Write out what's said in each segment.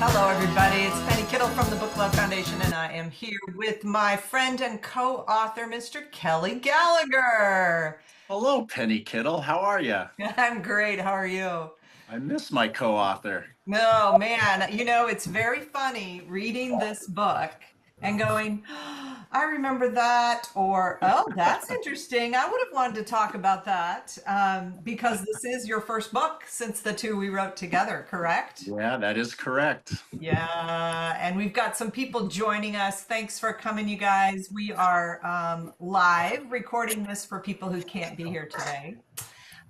Hello, everybody. It's Penny Kittle from the Book Club Foundation, and I am here with my friend and co-author, Mr. Kelly Gallagher. Hello, Penny Kittle. How are you? I'm great. How are you? I miss my co-author. No, man, it's very funny reading this book and going, "Oh, I remember that," or, "Oh, that's interesting. I would have wanted to talk about that," because this is your first book since the two we wrote together, correct? Yeah, that is correct. Yeah, and we've got some people joining us. Thanks for coming, you guys. We are live recording this for people who can't be here today.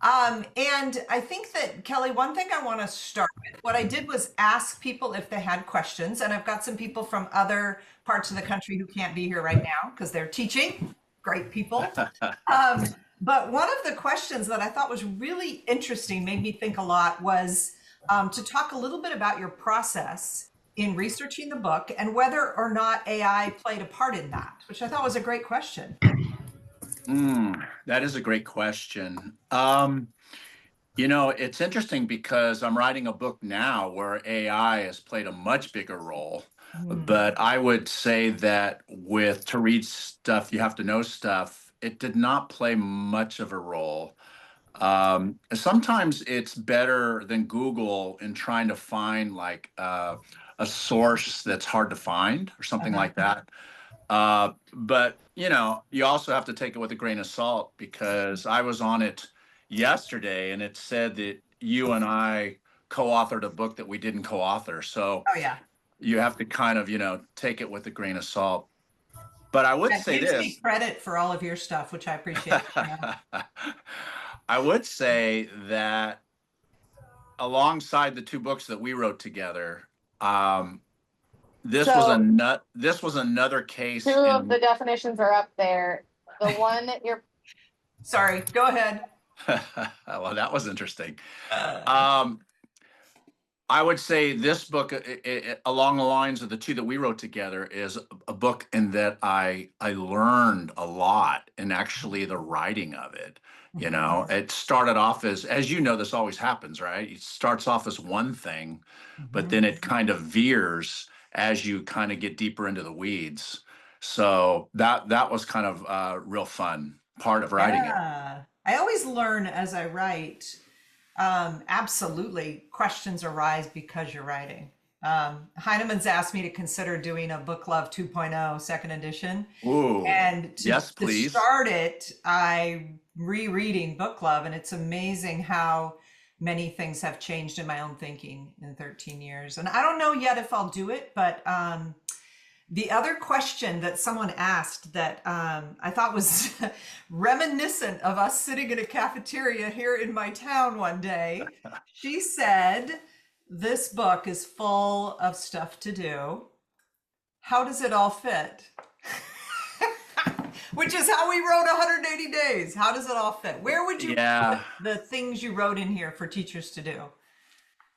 And I think that, Kelly, one thing I want to start with, what I did was ask people if they had questions, and I've got some people from other parts of the country who can't be here right now because they're teaching. Great people. Um, but one of the questions that I thought was really interesting, made me think a lot, was to talk a little bit about your process in researching the book and whether or not AI played a part in that, which I thought was a great question. That is a great question. It's interesting because I'm writing a book now where AI has played a much bigger role. Hmm. But I would say that to read stuff, you have to know stuff. It did not play much of a role. Sometimes it's better than Google in trying to find like a source that's hard to find or something Uh-huh. like that. But you also have to take it with a grain of salt because I was on it yesterday and it said that you and I co-authored a book that we didn't co-author. So Oh, yeah. you have to kind of, take it with a grain of salt. But I would That say gives me this. credit for all of your stuff, which I appreciate. Yeah. I would say that alongside the two books that we wrote together, um, So this was another two case of in the definitions are up there. The one that you're Sorry, go ahead. well, that was interesting. Uh, Um, I would say this book, along the lines of the two that we wrote together, is a book in that I learned a lot in actually the writing of it. mhm, It started off as you know, this always happens, right? It starts off as one thing, but mhm. then it kind of veers as you kind of get deeper into the weeds. So that was kind of a real fun part of writing it. Yeah. I always learn as I write. Absolutely, questions arise because you're writing. Heinemann's asked me to consider doing a Book Love 2.0 second edition. Ooh, And yes, to please. start it, I rereading Book Love, and it's amazing how many things have changed in my own thinking in 13 years. And I don't know yet if I'll do it, but the other question that someone asked that I thought was reminiscent of us sitting in a cafeteria here in my town one day, she said, "This book is full of stuff to do. How does it all fit?" Which is how we wrote 180 Days. How does it all fit? Where would you put Yeah. the things you wrote in here for teachers to do?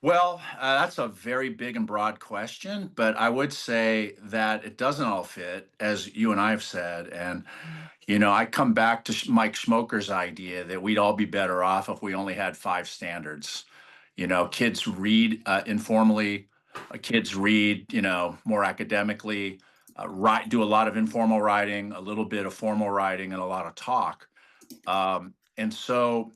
Well, that's a very big and broad question, but I would say that it doesn't all fit, as you and I have said. And, I come back to Mike Schmoker's idea that we'd all be better off if we only had five standards. Kids read informally, kids read, more academically, do a lot of informal writing, a little bit of formal writing, and a lot of talk. And so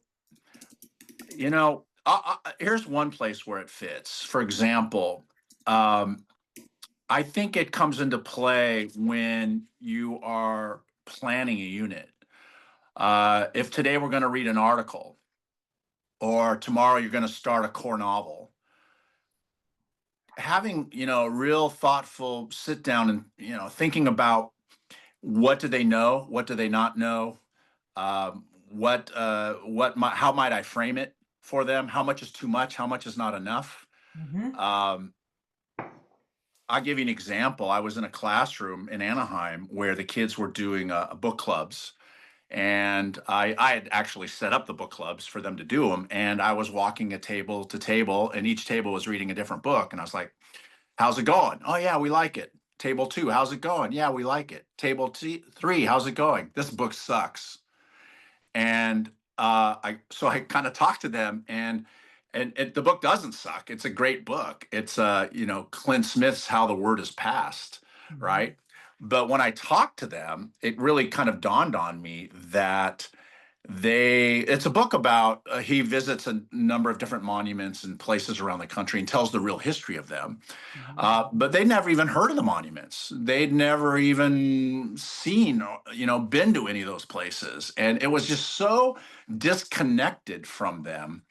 here's one place where it fits. For example, um, I think it comes into play when you are planning a unit. If today we're going to read an article, or tomorrow you're going to start a core novel, having a real thoughtful sit down and thinking about what do they know, what do they not know, how might I frame it for them? How much is too much? How much is not enough? Hmm. Um, I'll give you an example. I was in a classroom in Anaheim where the kids were doing book clubs, and I had actually set up the book clubs for them to do them. And I was walking a table to table, and each table was reading a different book. And I was like, "How's it going? Oh yeah, we like it." Table two, how's it going? Yeah, we like it. Three, how's it going? This book sucks. And I kind of talked to them, and and the book doesn't suck. It's a great book. It's Clint Smith's How the Word Is Passed, right? But when I talked to them, it really kind of dawned on me that it's a book about he visits a number of different monuments and places around the country and tells the real history of them. But they'd never even heard of the monuments. They'd never even seen, been to any of those places. And it was just so disconnected from them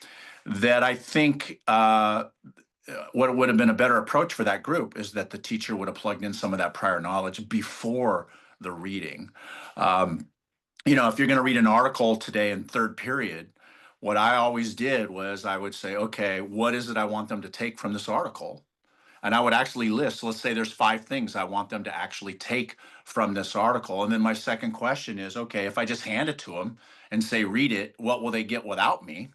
that I think what would have been a better approach for that group is that the teacher would have plugged in some of that prior knowledge before the reading. If you're going to read an article today in third period, what I always did was I would say, okay, what is it I want them to take from this article? And I would actually list, let's say there's 5 things I want them to actually take from this article. And then my second question is, okay, if I just hand it to them and say, read it, what will they get without me?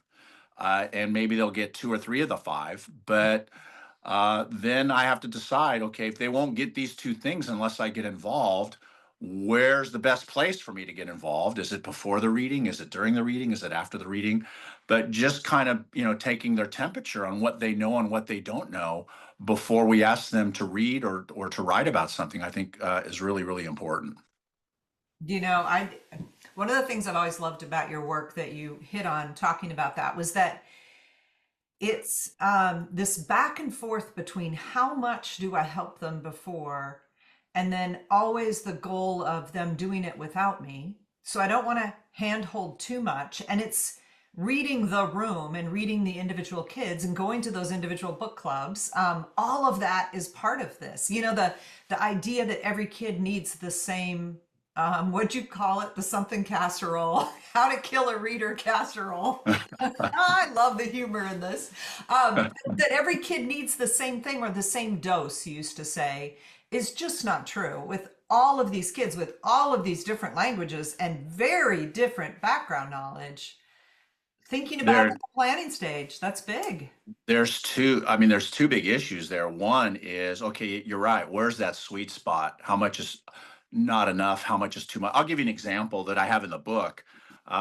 And maybe they'll get 2 or 3 of the 5. But then I have to decide, okay, if they won't get these 2 things unless I get involved, where's the best place for me to get involved? Is it before the reading? Is it during the reading? Is it after the reading? But just kind of, taking their temperature on what they know and what they don't know before we ask them to read or to write about something, I think is really, really important. One of the things I've always loved about your work that you hit on talking about that was that it's this back and forth between how much do I help them before, and then always the goal of them doing it without me. So I don't want to handhold too much. And it's reading the room and reading the individual kids and going to those individual book clubs. All of that is part of this. The idea that every kid needs the same, what'd you call it? The something casserole, how to kill a reader casserole. I love the humor in this. That every kid needs the same thing or the same dose, you used to say, is just not true. With all of these kids, with all of these different languages and very different background knowledge, thinking about the planning stage, that's big. There's two big issues there. One is, okay, you're right. Where's that sweet spot? How much is not enough? How much is too much? I'll give you an example that I have in the book.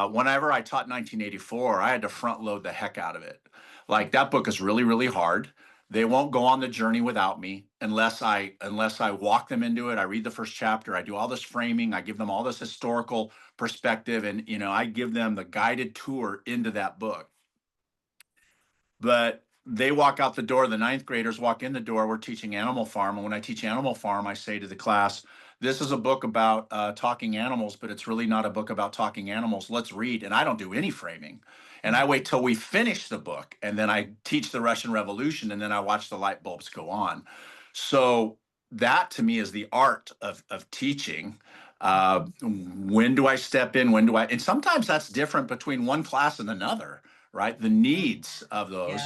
Whenever I taught 1984, I had to front load the heck out of it. Like, that book is really, really hard. They won't go on the journey without me unless I walk them into it. I read the first chapter. I do all this framing. I give them all this historical perspective, and I give them the guided tour into that book. But they walk out the door. The 9th graders walk in the door. We're teaching Animal Farm, and when I teach Animal Farm, I say to the class, "This is a book about talking animals, but it's really not a book about talking animals. Let's read." And I don't do any framing. And I wait till we finish the book, and then I teach the Russian Revolution, and then I watch the light bulbs go on. So that, to me, is the art of teaching. When do I step in? And sometimes that's different between one class and another, right? The needs of those.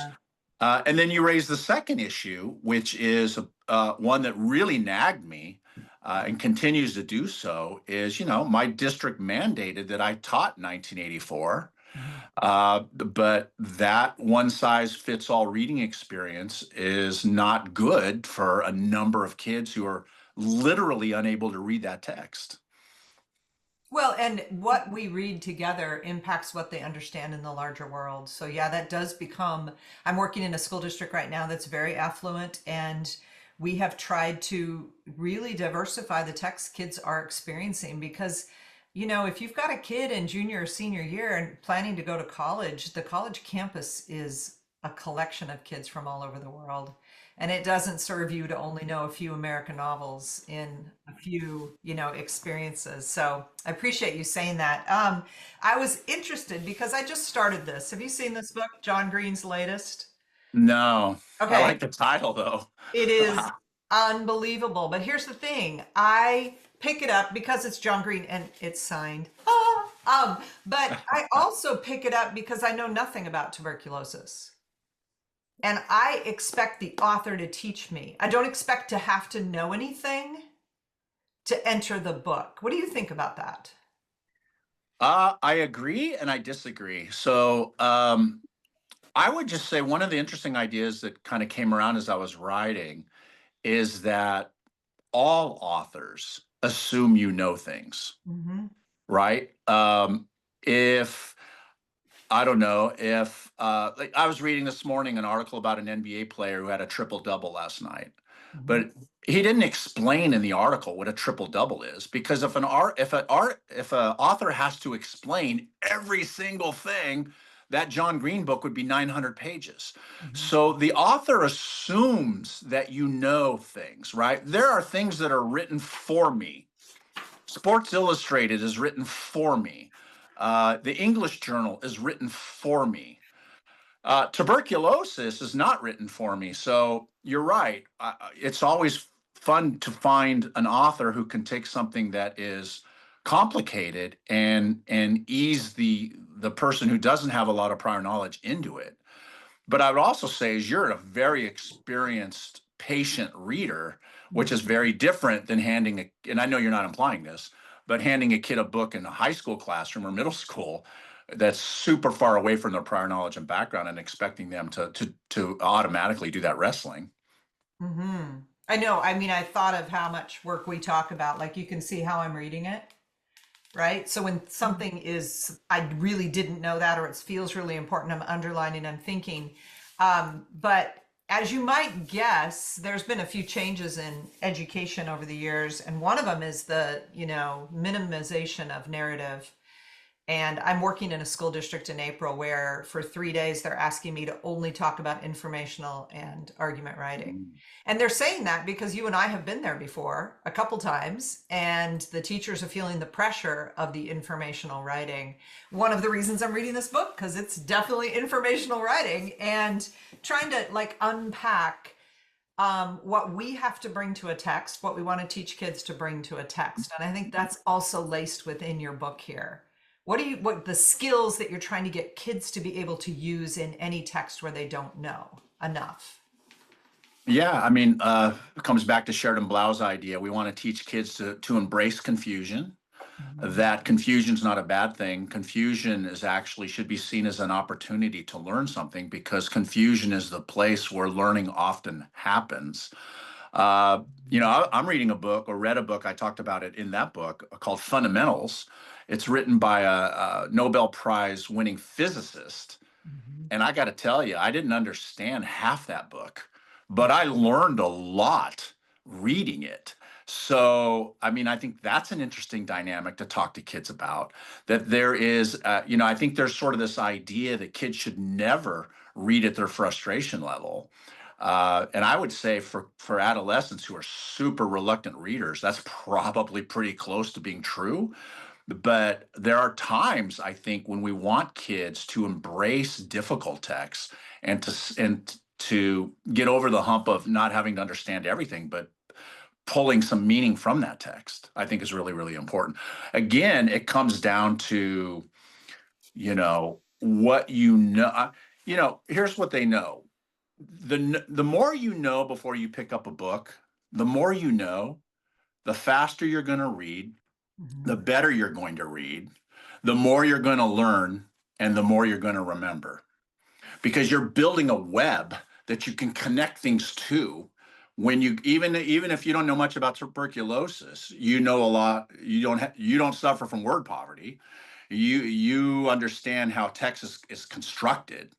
Yeah. And then you raise the second issue, which is one that really nagged me and continues to do so, is, my district mandated that I taught 1984. But that one size fits all reading experience is not good for a number of kids who are literally unable to read that text. Well, and what we read together impacts what they understand in the larger world. So yeah, that does become, I'm working in a school district right now that's very affluent, and we have tried to really diversify the text kids are experiencing, because if you've got a kid in junior or senior year and planning to go to college, the college campus is a collection of kids from all over the world. And it doesn't serve you to only know a few American novels in a few, experiences. So I appreciate you saying that. I was interested because I just started this. Have you seen this book, John Green's latest? No. Okay. I like the title, though. It is unbelievable. But here's the thing. I pick it up because it's John Green and it's signed. But I also pick it up because I know nothing about tuberculosis. And I expect the author to teach me. I don't expect to have to know anything to enter the book. What do you think about that? I agree and I disagree. So I would just say one of the interesting ideas that kind of came around as I was writing is that all authors assume you know things, right? If I don't know if like I was reading this morning an article about an NBA player who had a triple double last night, but he didn't explain in the article what a triple double is, because if an author has to explain every single thing, that John Green book would be 900 pages. So the author assumes that you know things, right? There are things that are written for me. Sports Illustrated is written for me. The English Journal is written for me. Tuberculosis is not written for me. So you're right. It's always fun to find an author who can take something that is complicated and ease the person who doesn't have a lot of prior knowledge into it. But I would also say is you're a very experienced patient reader, which is very different than and I know you're not implying this, but handing a kid a book in a high school classroom or middle school that's super far away from their prior knowledge and background and expecting them to automatically do that wrestling. Mm-hmm. I know. I mean, I thought of how much work we talk about. Like, you can see how I'm reading it, right? So when something is, I really didn't know that, or it feels really important, I'm underlining, I'm thinking. But as you might guess, there's been a few changes in education over the years, and one of them is the, minimization of narrative. And I'm working in a school district in April where for 3 days they're asking me to only talk about informational and argument writing. And they're saying that because you and I have been there before a couple times, and the teachers are feeling the pressure of the informational writing. One of the reasons I'm reading this book, because it's definitely informational writing, and trying to like unpack what we have to bring to a text, what we want to teach kids to bring to a text. And I think that's also laced within your book here. What the skills that you're trying to get kids to be able to use in any text where they don't know enough? Yeah, I mean, it comes back to Sheridan Blau's idea. We want to teach kids to embrace confusion, that confusion is not a bad thing. Confusion is actually should be seen as an opportunity to learn something, because confusion is the place where learning often happens. I'm reading a book or read a book. I talked about it in that book called Fundamentals. It's written by a Nobel Prize winning physicist. And I got to tell you, I didn't understand half that book, but I learned a lot reading it. So, I mean, I think that's an interesting dynamic to talk to kids about. That there is, I think there's sort of this idea that kids should never read at their frustration level. And I would say for adolescents who are super reluctant readers, that's probably pretty close to being true. But there are times, I think, when we want kids to embrace difficult texts and to get over the hump of not having to understand everything, but pulling some meaning from that text, I think is really, really important. Again, it comes down to, what you know. Here's what they know. The more you know before you pick up a book, the more you know, the faster you're going to read, the better you're going to read, the more you're going to learn, and the more you're going to remember. Because you're building a web that you can connect things to. When you even if you don't know much about tuberculosis, you know a lot. You don't suffer from word poverty. You understand how text is constructed,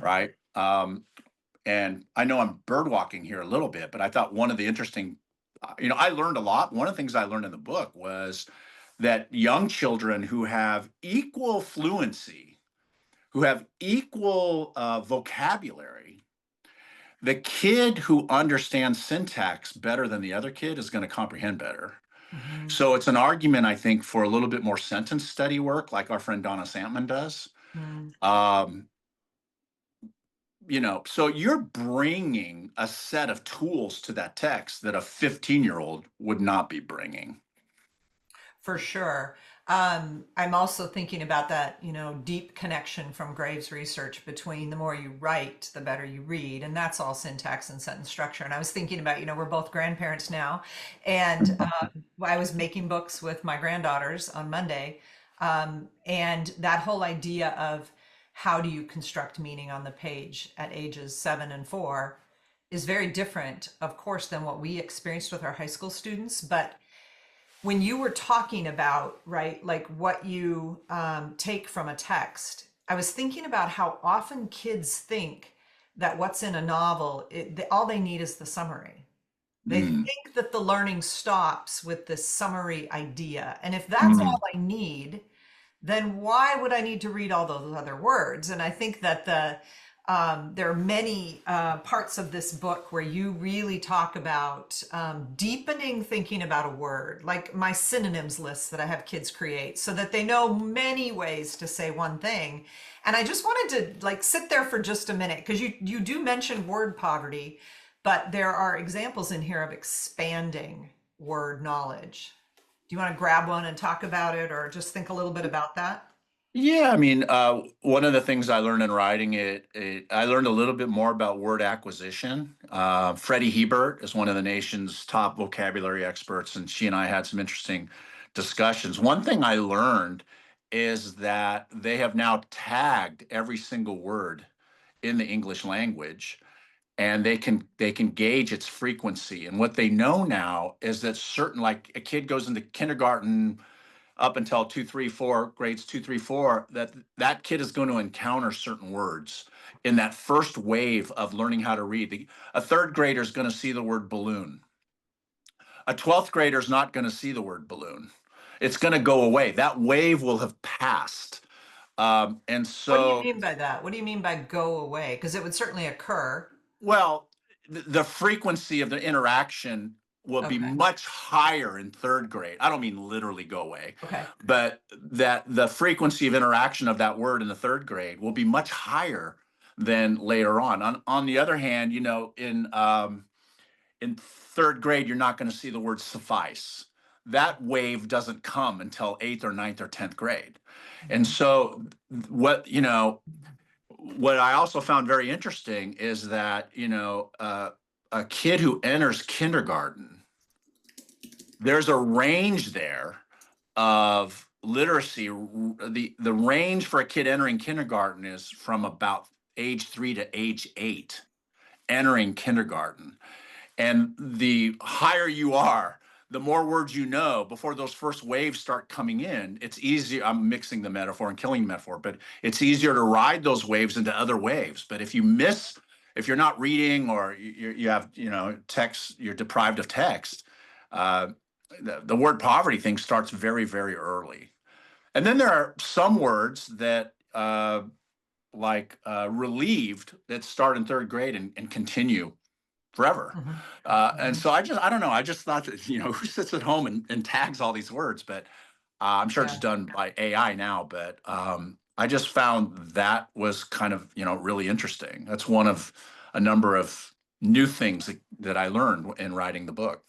right? And I know I'm bird walking here a little bit, but I thought one of the interesting, I learned a lot. One of the things I learned in the book was that young children who have equal fluency, who have equal vocabulary, the kid who understands syntax better than the other kid is going to comprehend better. So it's an argument, I think, for a little bit more sentence study work, like our friend Donna Santman does. So you're bringing a set of tools to that text that a 15-year-old would not be bringing. For sure. I'm also thinking about that, deep connection from Graves' research between the more you write, the better you read. And that's all syntax and sentence structure. And I was thinking about, we're both grandparents now. And I was making books with my granddaughters on Monday. And that whole idea of how do you construct meaning on the page at ages 7 and 4 is very different, of course, than what we experienced with our high school students. But when you were talking about, right, like what you take from a text, I was thinking about how often kids think that what's in a novel, all they need is the summary. They Mm, think that the learning stops with this summary idea. And if that's mm, all I need, then why would I need to read all those other words? And I think that there are many parts of this book where you really talk about deepening thinking about a word, like my synonyms list that I have kids create so that they know many ways to say one thing. And I just wanted to like sit there for just a minute because you do mention word poverty, but there are examples in here of expanding word knowledge. Do you want to grab one and talk about it or just think a little bit about that? Yeah, I mean, one of the things I learned in writing I learned a little bit more about word acquisition. Freddie Hebert is one of the nation's top vocabulary experts, and she and I had some interesting discussions. One thing I learned is that they have now tagged every single word in the English language, and they can gauge its frequency. And what they know now is that certain, like a kid goes into kindergarten up until 2, 3, 4 grades 2, 3, 4, that kid is going to encounter certain words in that first wave of learning how to read. A third grader is going to see the word balloon. A 12th grader is not going to see the word balloon. It's going to go away. That wave will have passed. And What do you so, mean by that? What do you mean by go away? Because it would certainly occur. well, the frequency of the interaction will be Okay. much higher in third grade. I don't mean literally go away, Okay. but that the frequency of interaction of that word in the third grade will be much higher than later on. On the other hand, in third grade, you're not going to see the word suffice. That wave doesn't come until eighth or ninth or 10th grade. And Mhm. so what I also found very interesting is that, a kid who enters kindergarten, there's a range there of literacy. The range for a kid entering kindergarten is from about age 3 to age 8, entering kindergarten. And the higher you are, the more words you know before those first waves start coming in. It's easier. I'm mixing the metaphor and killing the metaphor, but it's easier to ride those waves into other waves. But if you're not reading or you have, text, you're deprived of text, uh, the word poverty thing starts very, very early. And then there are some words that, like relieved, that start in third grade and continue forever. Mhm. And Mhm. so I don't know. I just thought that, who sits at home and tags all these words, but I'm sure it's Yeah. done by AI now. But I just found that was kind of, really interesting. That's one of a number of new things that I learned in writing the book.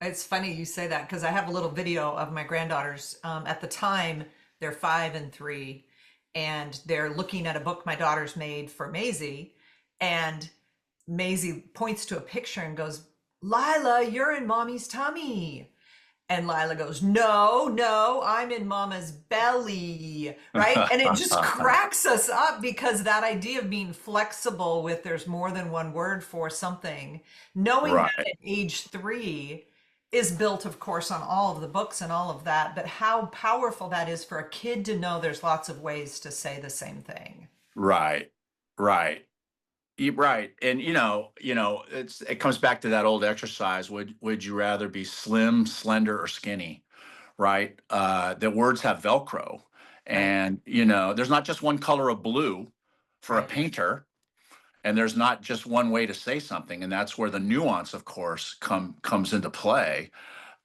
It's funny you say that because I have a little video of my granddaughters. At the time, they're 5 and 3, and they're looking at a book my daughter's made for Maisie. And Maisie points to a picture and goes, Lila, you're in mommy's tummy. And Lila goes, no, no, I'm in mama's belly, right? And it just cracks us up because that idea of being flexible with there's more than one word for something, knowing that Right. at age 3 is built, of course, on all of the books and all of that, but how powerful that is for a kid to know there's lots of ways to say the same thing. Right. Right. Right. And it comes back to that old exercise. Would you rather be slim, slender, or skinny? Right? The words have Velcro. Right, And there's not just one color of blue for a right. painter, and there's not just one way to say something. And that's where the nuance, of course, comes into play.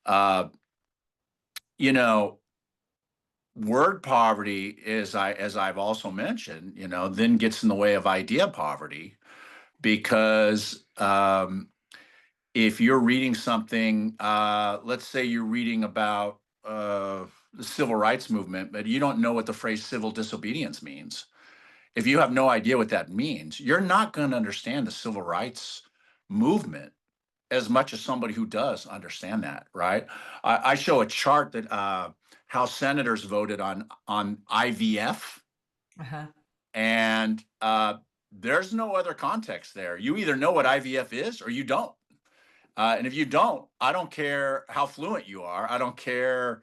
Uh, you know, Word poverty is, as I've also mentioned, then gets in the way of idea poverty because if you're reading something, let's say you're reading about the civil rights movement, but you don't know what the phrase civil disobedience means. If you have no idea what that means, you're not going to understand the civil rights movement as much as somebody who does understand that, right? I show a chart that how senators voted on IVF, Uh-huh. and there's no other context there. You either know what IVF is or you don't. And if you don't, I don't care how fluent you are. I don't care.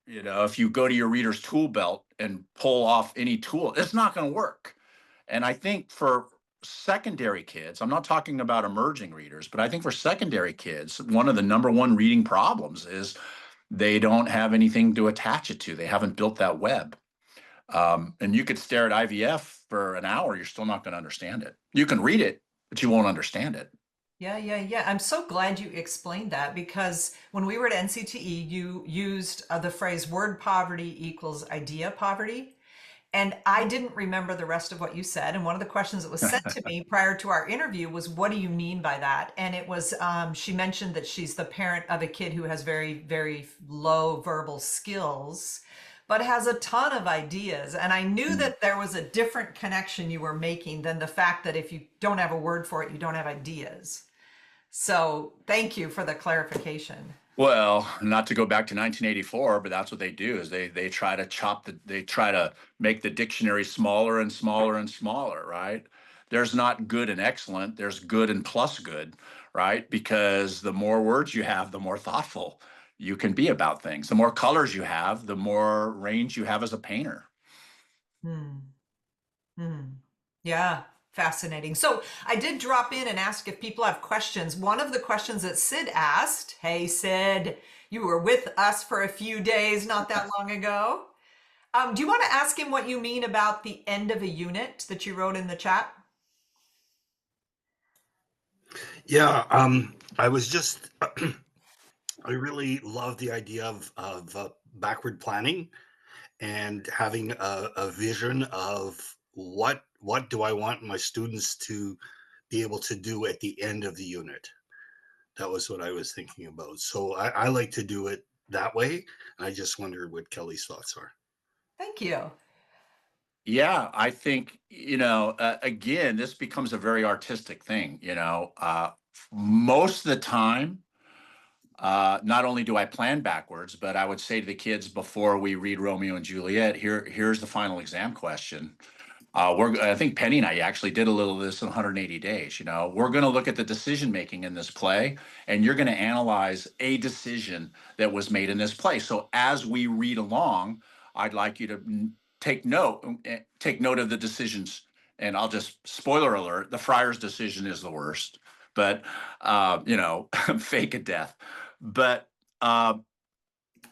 If you go to your reader's tool belt and pull off any tool, it's not going to work. And I think for secondary kids, I'm not talking about emerging readers, but I think for secondary kids, one of the number one reading problems is they don't have anything to attach it to. They haven't built that web. And you could stare at IVF for an hour, you're still not going to understand it. You can read it, but you won't understand it. Yeah. I'm so glad you explained that, because when we were at NCTE, you used the phrase word poverty equals idea poverty. And I didn't remember the rest of what you said. And one of the questions that was sent to me prior to our interview was, what do you mean by that? And it was, she mentioned that she's the parent of a kid who has very, very low verbal skills, but has a ton of ideas. And I knew that there was a different connection you were making than the fact that if you don't have a word for it, you don't have ideas. So thank you for the clarification. Well, not to go back to 1984, but that's what they do is they try to they try to make the dictionary smaller and smaller and smaller, right? There's not good and excellent, there's good and plus good, right? Because the more words you have, the more thoughtful you can be about things. The more colors you have, the more range you have as a painter. Hmm. Hmm. Yeah, fascinating. So I did drop in and ask if people have questions. One of the questions that Sid asked, hey, Sid, you were with us for a few days not that long ago. Do you want to ask him what you mean about the end of a unit that you wrote in the chat? Yeah, I was just, I really love the idea of backward planning and having a vision of what do I want my students to be able to do at the end of the unit. That was what I was thinking about. So I like to do it that way. And I just wondered what Kelly's thoughts are. Thank you. Yeah, I think, again, this becomes a very artistic thing, most of the time, not only do I plan backwards, but I would say to the kids before we read Romeo and Juliet, here's the final exam question. I think Penny and I actually did a little of this in 180 days. We're going to look at the decision making in this play, and you're going to analyze a decision that was made in this play. So as we read along, I'd like you to take note of the decisions. And I'll just spoiler alert: the friar's decision is the worst, but fake a death. But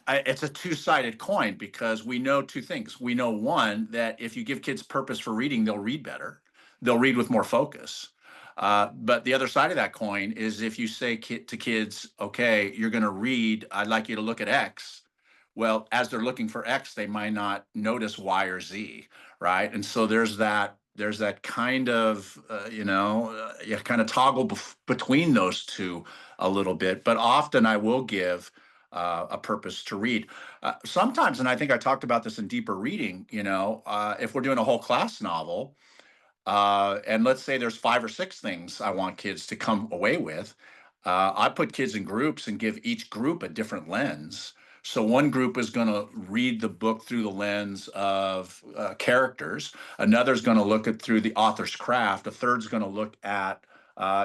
it's a two-sided coin because we know two things. We know, one, that if you give kids purpose for reading, they'll read better. They'll read with more focus. But the other side of that coin is if you say to kids, okay, you're going to read, I'd like you to look at X. Well, as they're looking for X, they might not notice Y or Z, right? And so there's that kind of, you kind of toggle between those two a little bit. But often I will give a purpose to read. Sometimes, and I think I talked about this in deeper reading, if we're doing a whole class novel, and let's say there's 5 or 6 things I want kids to come away with, I put kids in groups and give each group a different lens. So one group is going to read the book through the lens of characters. Another is going to look at through the author's craft. A third is going to look at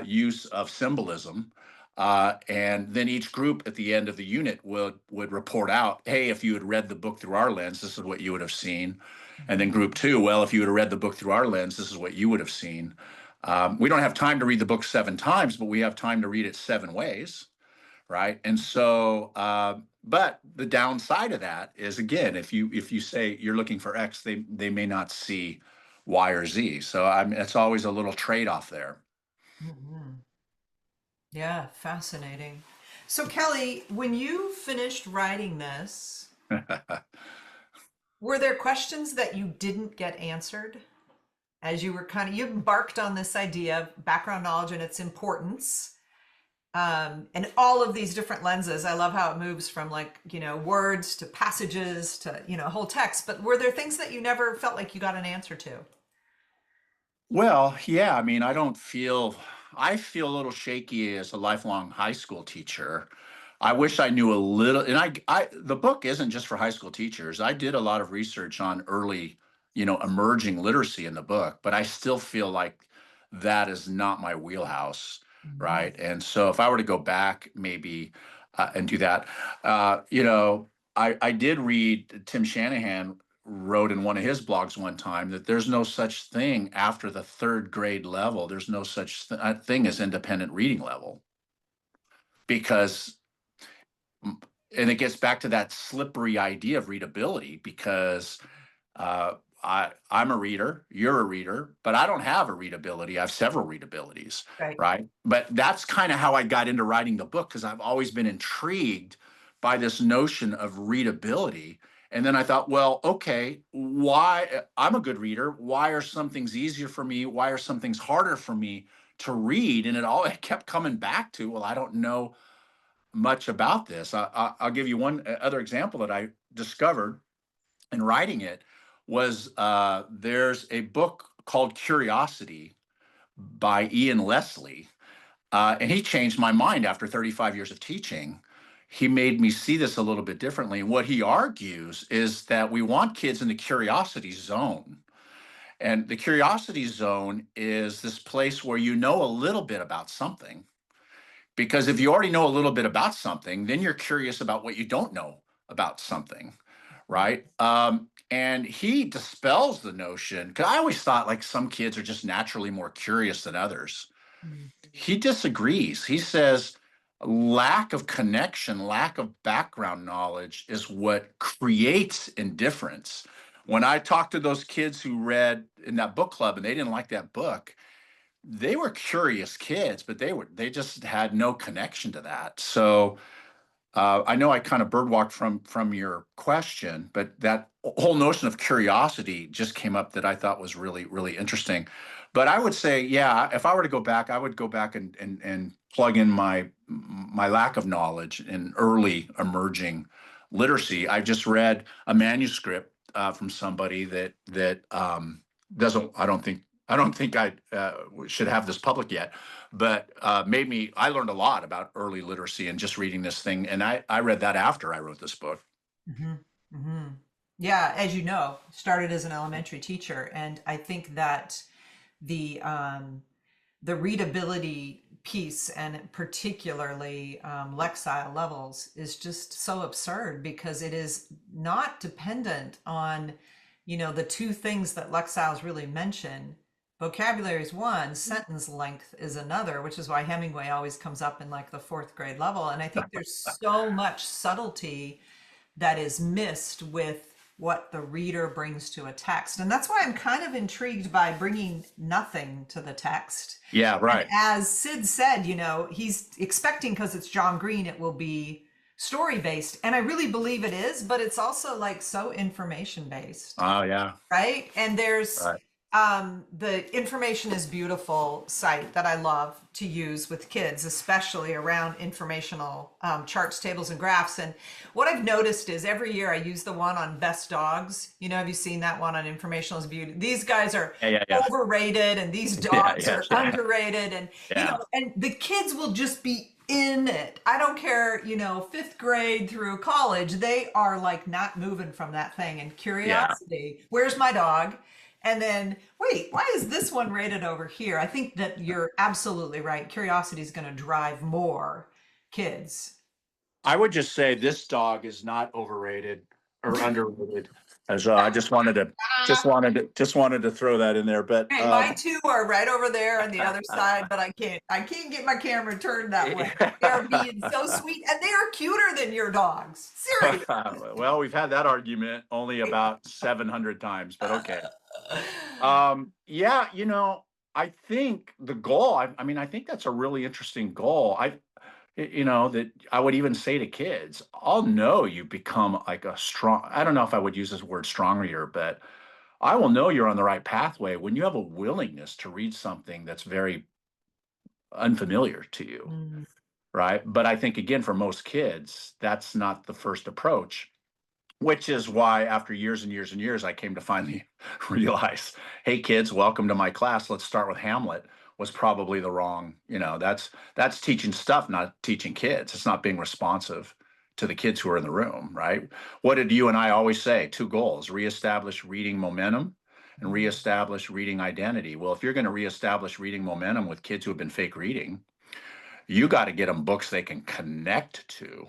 use of symbolism. And then each group at the end of the unit would report out, hey, if you had read the book through our lens, this is what you would have seen. And then group 2, well, if you would have read the book through our lens, this is what you would have seen. We don't have time to read the book 7 times, but we have time to read it 7 ways, right? And so, but the downside of that is, again, if you say you're looking for X, they may not see Y or Z. So it's always a little trade-off there. Mhm. Yeah, fascinating. So Kelly, when you finished writing this, were there questions that you didn't get answered as you were you embarked on this idea of background knowledge and its importance, and all of these different lenses? I love how it moves from words to passages to, whole text. But were there things that you never felt like you got an answer to? Well, yeah, I mean, I feel a little shaky as a lifelong high school teacher. I wish I knew a little, and the book isn't just for high school teachers. I did a lot of research on early, emerging literacy in the book, but I still feel like that is not my wheelhouse, Mhm. right? And so if I were to go back maybe and do that, uh, you know, I did read Tim Shanahan wrote in one of his blogs one time that there's no such thing after the third grade level. There's no such thing as independent reading level because, and it gets back to that slippery idea of readability because uh, I'm a reader, you're a reader, but I don't have a readability. I have several readabilities, Right. right? But that's kind of how I got into writing the book because I've always been intrigued by this notion of readability. And then I thought, well, okay, why I'm a good reader. Why are some things easier for me? Why are some things harder for me to read? And it kept coming back to, well, I don't know much about this. I'll give you one other example that I discovered in writing it was there's a book called Curiosity by Ian Leslie. And he changed my mind after 35 years of teaching. He made me see this a little bit differently. And what he argues is that we want kids in the curiosity zone. And the curiosity zone is this place where you know a little bit about something. Because if you already know a little bit about something, then you're curious about what you don't know about something, right? And he dispels the notion, because I always thought like some kids are just naturally more curious than others. He disagrees. He says lack of connection, lack of background knowledge is what creates indifference. When I talked to those kids who read in that book club and they didn't like that book, they were curious kids, but they just had no connection to that. So I know I kind of birdwalked from your question, but that whole notion of curiosity just came up that I thought was really, really interesting. But I would say, yeah, if I were to go back, I would go back and plug in my lack of knowledge in early emerging literacy. I just read a manuscript from somebody that doesn't. I don't think I should have this public yet, but I learned a lot about early literacy and just reading this thing. And I read that after I wrote this book. Hmm. Hmm. Yeah, as you know, started as an elementary teacher, and I think that the the readability piece, and particularly Lexile levels, is just so absurd because it is not dependent on, the two things that Lexiles really mention. Vocabulary is one, sentence length is another, which is why Hemingway always comes up in like the fourth grade level. And I think there's so much subtlety that is missed with what the reader brings to a text. And that's why I'm kind of intrigued by bringing nothing to the text. Yeah, right. And as Sid said, he's expecting, because it's John Green, it will be story based. And I really believe it is, but it's also like so information based. Oh, yeah. Right. And there's Right. the Information is Beautiful site that I love to use with kids, especially around informational charts, tables, and graphs. And what I've noticed is every year I use the one on best dogs. Have you seen that one on Informational is Beauty? These guys are Yeah. overrated, and these dogs are Yeah. underrated. And, Yeah. And the kids will just be in it. I don't care, fifth grade through college, they are like not moving from that thing. And curiosity, where's my dog? And then, wait, why is this one rated over here? I think that you're absolutely right. Curiosity is going to drive more kids. I would just say this dog is not overrated or underrated. As I just wanted to throw that in there. But Hey, my two are right over there on the other side, but I can't get my camera turned that way. They're being so sweet, and they are cuter than your dogs. Seriously. Well, we've had that argument only about 700 times, but okay. Yeah, I think the goal, I think that's a really interesting goal. That I would even say to kids, I'll know you become like I don't know if I would use this word strong reader, but I will know you're on the right pathway when you have a willingness to read something that's very unfamiliar to you, right? But I think, again, for most kids, that's not the first approach. Which is why after years and years and years, I came to finally realize, hey, kids, welcome to my class. Let's start with Hamlet was probably the wrong, that's teaching stuff, not teaching kids. It's not being responsive to the kids who are in the room, right? What did you and I always say? Two goals: reestablish reading momentum and reestablish reading identity. Well, if you're going to reestablish reading momentum with kids who have been fake reading, you got to get them books they can connect to,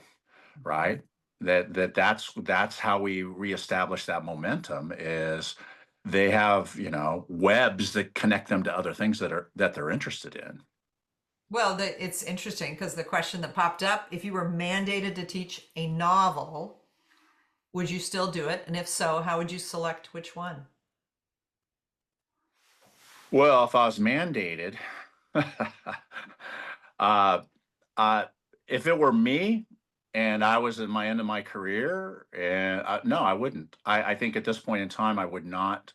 right? That's how we reestablish that momentum. Is they have, webs that connect them to other things that they're interested in. Well, it's interesting because the question that popped up, if you were mandated to teach a novel, would you still do it? And if so, how would you select which one? Well, if I was mandated, uh, uh, if it were me and I was at my end of my career, and no, I wouldn't. I think at this point in time, I would not.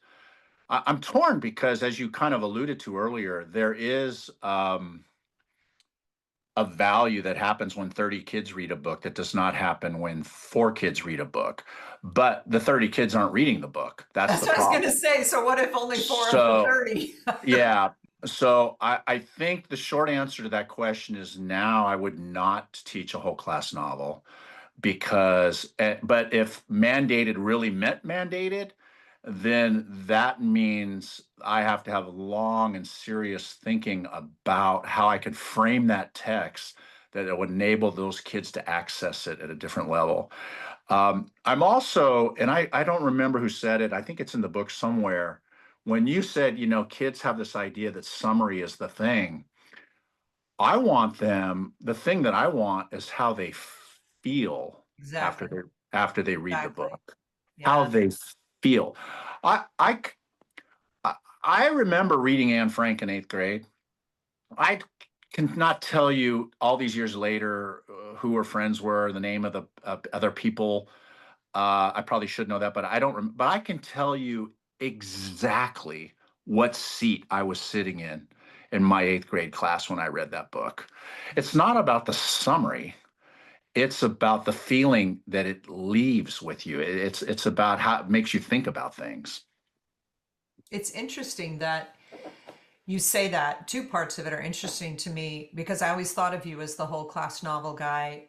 I'm torn because, as you kind of alluded to earlier, there is a value that happens when 30 kids read a book that does not happen when 4 kids read a book. But the 30 kids aren't reading the book. That's the what I was problem. going to say. So what if only 4 of the So, 30? yeah. So I think the short answer to that question is now I would not teach a whole class novel because, but if mandated really meant mandated, then that means I have to have long and serious thinking about how I can frame that text that it would enable those kids to access it at a different level. I'm also, and I don't remember who said it, I think it's in the book somewhere. When you said, kids have this idea that summary is the thing, the thing that I want is how they feel Exactly. after they read the Exactly. book, how Yeah. they feel. I, I, I remember reading Anne Frank in 8th grade. I cannot tell you all these years later who her friends were, the name of the other people. I probably should know that, but I don't. But I can tell you exactly what seat I was sitting in my 8th grade class when I read that book. It's not about the summary. It's about the feeling that it leaves with you. It's about how it makes you think about things. It's interesting that you say that. Two parts of it are interesting to me because I always thought of you as the whole class novel guy,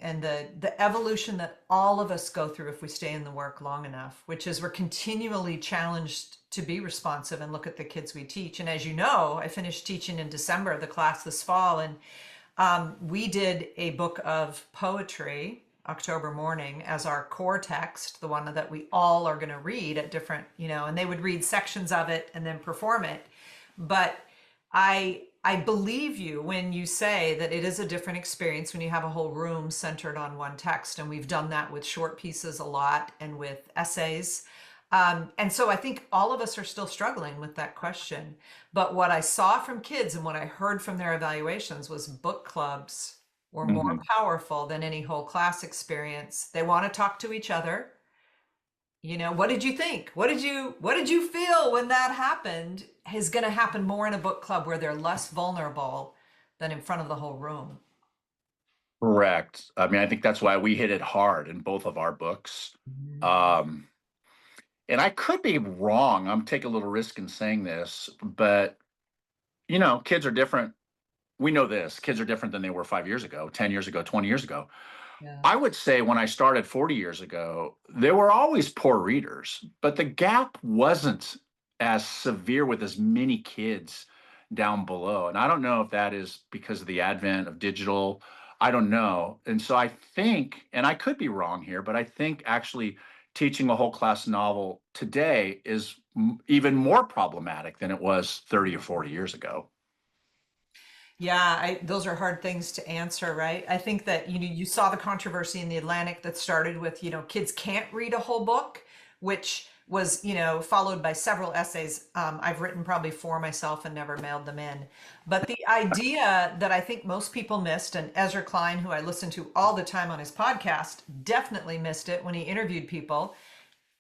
and the evolution that all of us go through if we stay in the work long enough, which is we're continually challenged to be responsive and look at the kids we teach. And as you know, I finished teaching in December the class this fall, and we did a book of poetry, October Morning, as our core text, the one that we all are going to read at different, and they would read sections of it and then perform it. But I believe you when you say that it is a different experience when you have a whole room centered on one text. And we've done that with short pieces a lot and with essays. And so I think all of us are still struggling with that question. But what I saw from kids and what I heard from their evaluations was book clubs were more powerful than any whole class experience. They want to talk to each other. What did you think? What did you feel when that happened? Is going to happen more in a book club where they're less vulnerable than in front of the whole room. Correct. I mean, I think that's why we hit it hard in both of our books. And I could be wrong. I'm taking a little risk in saying this, but kids are different. We know this. Kids are different than they were 5 years ago, 10 years ago, 20 years ago. Yeah. I would say when I started 40 years ago, there were always poor readers, but the gap wasn't as severe with as many kids down below. And I don't know if that is because of the advent of digital. I don't know. And so I think, and I could be wrong here, but I think actually teaching a whole class novel today is even more problematic than it was 30 or 40 years ago. Yeah, those are hard things to answer, right? I think that you saw the controversy in the Atlantic that started with, kids can't read a whole book, which was, followed by several essays. I've written probably 4 myself and never mailed them in. But the idea that I think most people missed, and Ezra Klein, who I listen to all the time on his podcast, definitely missed it when he interviewed people.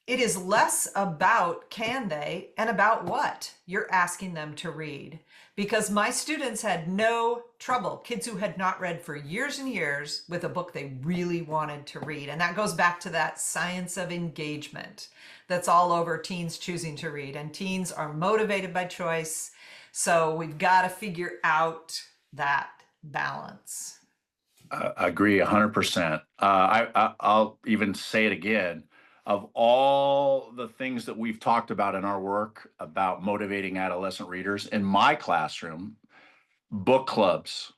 It is less about can they and about what you're asking them to read. Because my students had no trouble, kids who had not read for years and years, with a book they really wanted to read. And that goes back to that science of engagement that's all over teens choosing to read. And teens are motivated by choice. So we've got to figure out that balance. I agree 100%. I'll even say it again. Of all the things that we've talked about in our work about motivating adolescent readers, in my classroom, book clubs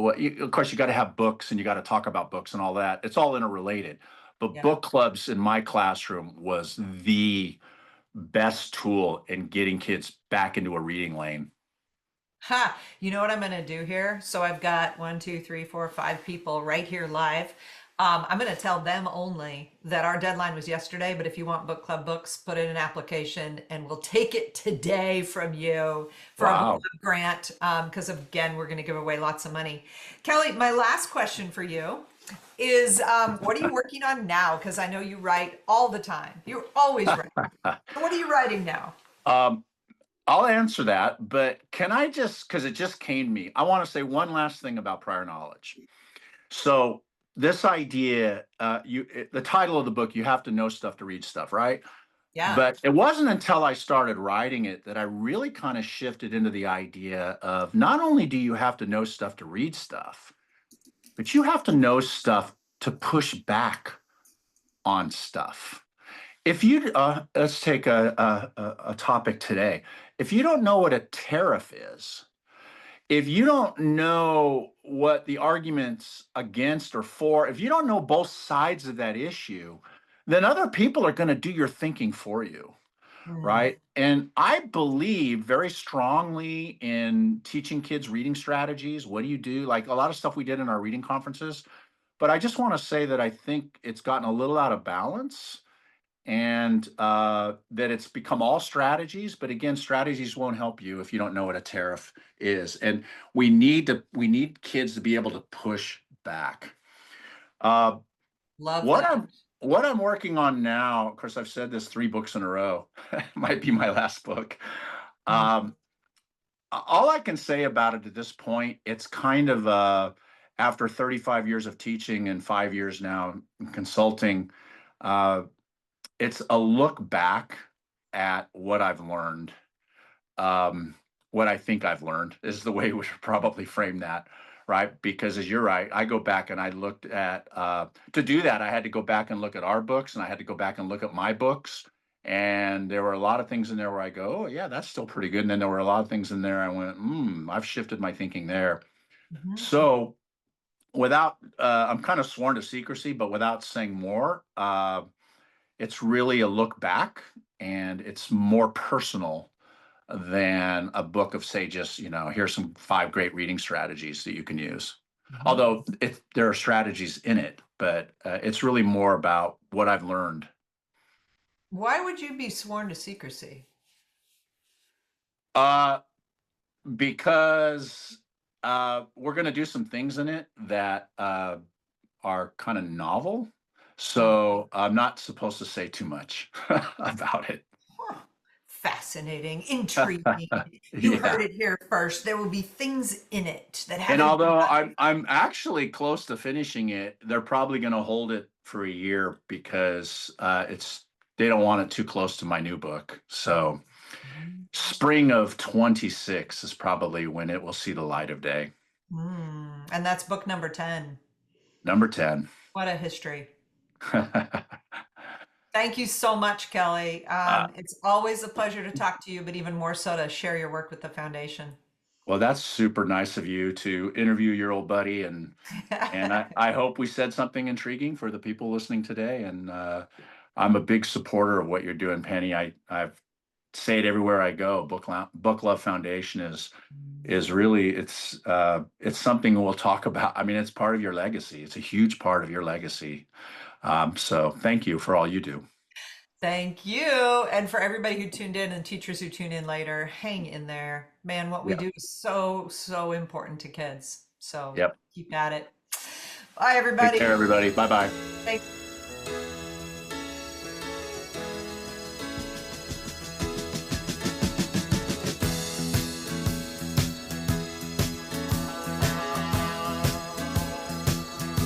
of course, you got to have books and you got to talk about books and all that. It's all interrelated. But Yeah. book clubs in my classroom was the best tool in getting kids back into a reading lane. Ha! You know what I'm going to do here? So I've got 1, 2, 3, 4, 5 people right here live. I'm going to tell them only that our deadline was yesterday, but if you want book club books, put in an application and we'll take it today from you for a book Wow. club grant. Because again, we're going to give away lots of money. Kelly, my last question for you is what are you working on now? Because I know you write all the time. You're always writing. So what are you writing now? I'll answer that, but can I just, because it just came to me, I want to say one last thing about prior knowledge. So this idea, the title of the book, you have to know stuff to read stuff, right? Yeah. But it wasn't until I started writing it that I really kind of shifted into the idea of not only do you have to know stuff to read stuff, but you have to know stuff to push back on stuff. If you let's take a topic today. If you don't know what a tariff is, if you don't know what the arguments against or for, if you don't know both sides of that issue, then other people are going to do your thinking for you, Hmm. right? And I believe very strongly in teaching kids reading strategies. What do you do? Like a lot of stuff we did in our reading conferences. But I just want to say that I think it's gotten a little out of balance and that it's become all strategies. But again, strategies won't help you if you don't know what a tariff is. And we need kids to be able to push back. Love What that. I'm working on now, of course, I've said this 3 books in a row. Might be my last book. Mm. All I can say about it at this point, it's kind of after 35 years of teaching and 5 years now in consulting, uh, it's a look back at what I've learned. Um, what I think I've learned is the way we should probably frame that, right? Because as you're right, I go back and I looked at, to do that, I had to go back and look at our books and I had to go back and look at my books. And there were a lot of things in there where I go, oh, yeah, that's still pretty good. And then there were a lot of things in there I went, I've shifted my thinking there. Mhm. So without, I'm kind of sworn to secrecy, but without saying more, it's really a look back and it's more personal than a book of, say, just, here's some 5 great reading strategies that you can use. Mhm. Although there are strategies in it, but it's really more about what I've learned. Why would you be sworn to secrecy? Uh, because we're going to do some things in it that are kind of novel. So I'm not supposed to say too much about it. Huh. Fascinating, intriguing. You Yeah. heard it here first. There will be things in it that And haven't been although done. I'm actually close to finishing it, they're probably going to hold it for a year because they don't want it too close to my new book. So spring of 26 is probably when it will see the light of day. And that's book number 10. Number 10. What a history. Thank you so much, Kelly. It's always a pleasure to talk to you, but even more so to share your work with the foundation. Well, that's super nice of you to interview your old buddy, and I hope we said something intriguing for the people listening today. And I'm a big supporter of what you're doing, Penny. I've say it everywhere I go. Book Love Foundation is really it's something we'll talk about. I mean, it's part of your legacy. It's a huge part of your legacy. So thank you for all you do. Thank you. And for everybody who tuned in and teachers who tune in later, hang in there. Man, what we Yeah. do is so, so important to kids. So Yep. keep at it. Bye, Take everybody. care, everybody. Bye bye. Thank